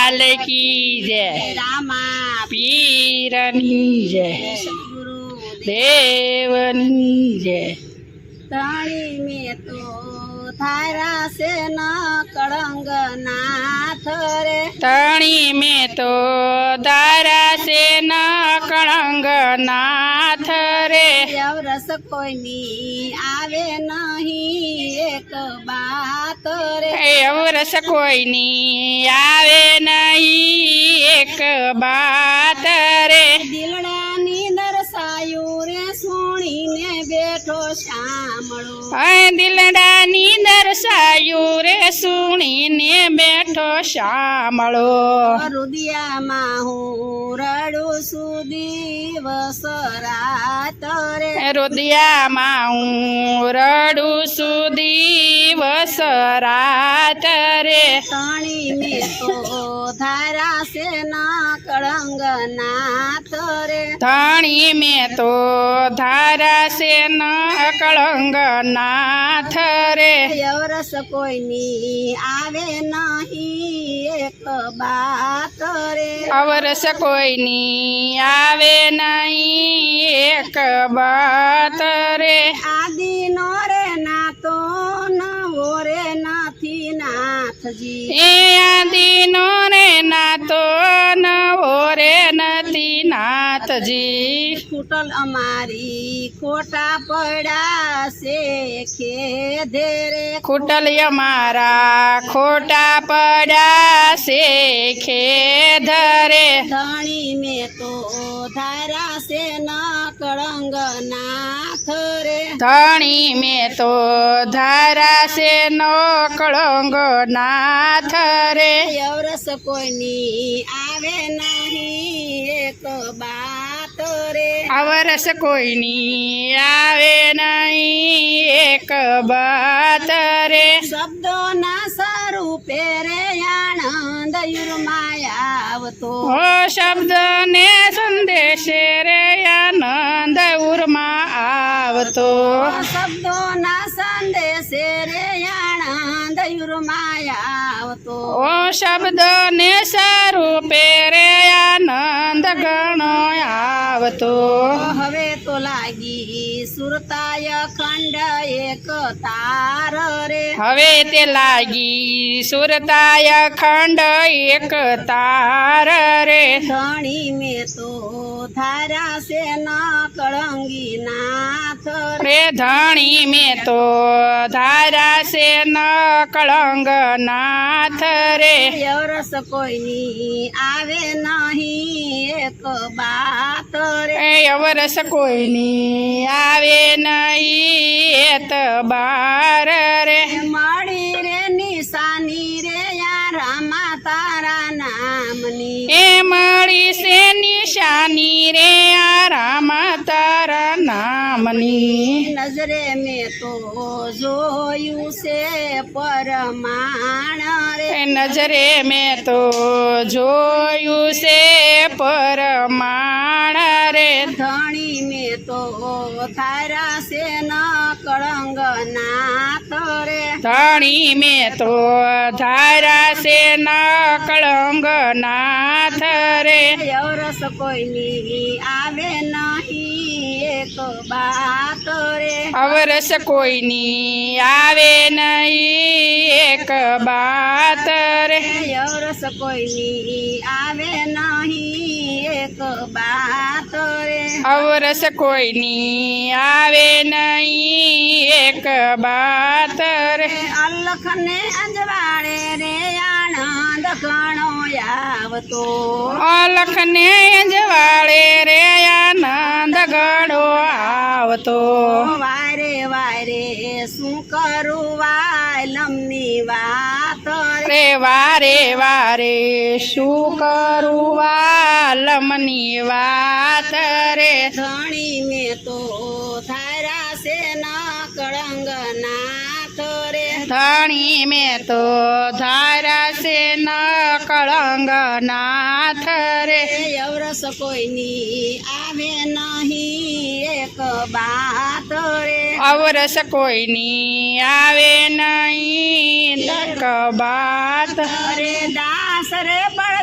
લાલ કી જય રામા પીરની જય સદગુરુ દેવની જય ધણી મેં તો થારા છે ન કળંગ નાથ રે ધણી મેં તો ધારા છે ન કળંગ નાથ રે અવરસ કોઈની આવે નહીં એક બાત રે અવરસ કોઈની આવે નહીં એક બાત રે દિલડાની દર્શાયું રે સુણીને બેઠો સાંભળો દિલડાની દર્શાયું રે સુણીને બેઠો સાંભળો રુદિયામાં હું રડું છું દિવસ રાત રે રુદિયામાં હું રડું છું દિવસ રાત રે તણી મેં તો ધારા છે ના કળંગ નાથ રે ધણી મેં તો ધારા છે ન કળંગ નાથ રે અવરસ કોઈની આવે નહીં એક બાત રે અવરસ કોઈની આવે નહીં એક બાત રે આદિનો રે નાતો નવો રે નથી નાથજી એ આદિનો રે નાતો નવો રે નથી નાથજી ફૂટલ અમારી ખોટા પડ્યા છે ખેધે રે કુટલ્ય મારા ખોટા પડ્યા છે ખેધરે ધણી મેં તો ધારા છે ન કળંગ નાથ રે ધણી મેં તો ધારા છે નો કળંગ નાથ રે અવરસ કોઈની આવે નહીં એક બાત રે અવરસ કોઈની આવે નહીં એક બાત રે શબ્દોના સ્વરૂપે રે આનંદ યુરમાયા આવતો ઓ શબ્દ ને સંદેશે રે આનંદ ઉરમાં આવતો શબ્દોના સંદેશે રે આનંદ યુરમાયા આવતો ઓ શબ્દ ને સ્વરૂપે રે આનંદ ગણો આવતો હવે તો લાગી સુરતાય ખંડ એક તાર રે હવે તે લાગી સુરતાય ખંડ એક તાર રે ધણી મેં તો ધારા છે ન કળંગી નાથ રે રે ધણી મેં તો ધારા છે ન કળંગ નાથ રે અવરસ કોઈની આવે નહીં એક બાત રે એ અવરસ કોઈની આવે નહીં એત બાર રે મળી રે નિશાની રે યા રામા તારા નામની એ મળી છે નિશાની રે આ રામ તારા નામની નજરે મેં તો જોયું છે પરમાણ રે એ નજરે મેં તો જોયું છે પરમાણ રે ધણી મેં તો થારા છે ન કળંગ નાથ રે ધણી મેં તો ધારા છે ન કળંગ નાથ રે અવરસ કોઈની આવે નહીં એક બાત રે અવરસ કોઈની આવે નહીં એક બાત રે અવરસ કોઈની આવે નહીં એક બાત રે અવરસ કોઈની આવે નહીં એક બાત રે અલખને અંજવાળે રે આનંદ ઘણો આવતો અલખને અંજવાળે રે આનંદ ગણો આવતો વારે વારે શું કરું વાલમની વાત રે વારે વારે શું કરું વાલમની વાત રે ધણી મેં તો થારા છે ન કળંગ નાથ રે ધણી મેં તો ધારા છે ન કળંગ નાથ રે અવરસ કોઈની આવે નહીં એક બાત રે અવરસ કોઈની આવે નહીં એક બાત રે દાસ રે બળ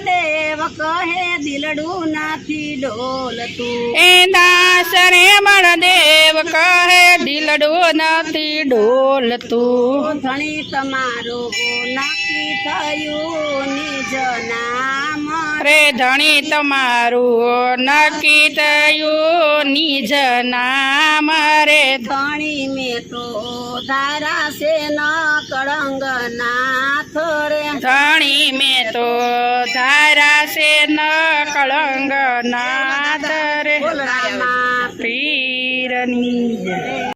દેવ કહે દિલડું નથી ડોલતું એ દાસ રે બળદેવ કહે દિલડું નથી ડોલતું ધણી તમારું નક્કી થયું નિજ નામ રે ધણી તમારું નક્કી થયું નિજ નામ રે ધણી મેં તો ધારા છે ન કળંગ નાથ રે ધણી મેં તો ધારા છે ન કળંગ નાથ રે રામા પીરની જય.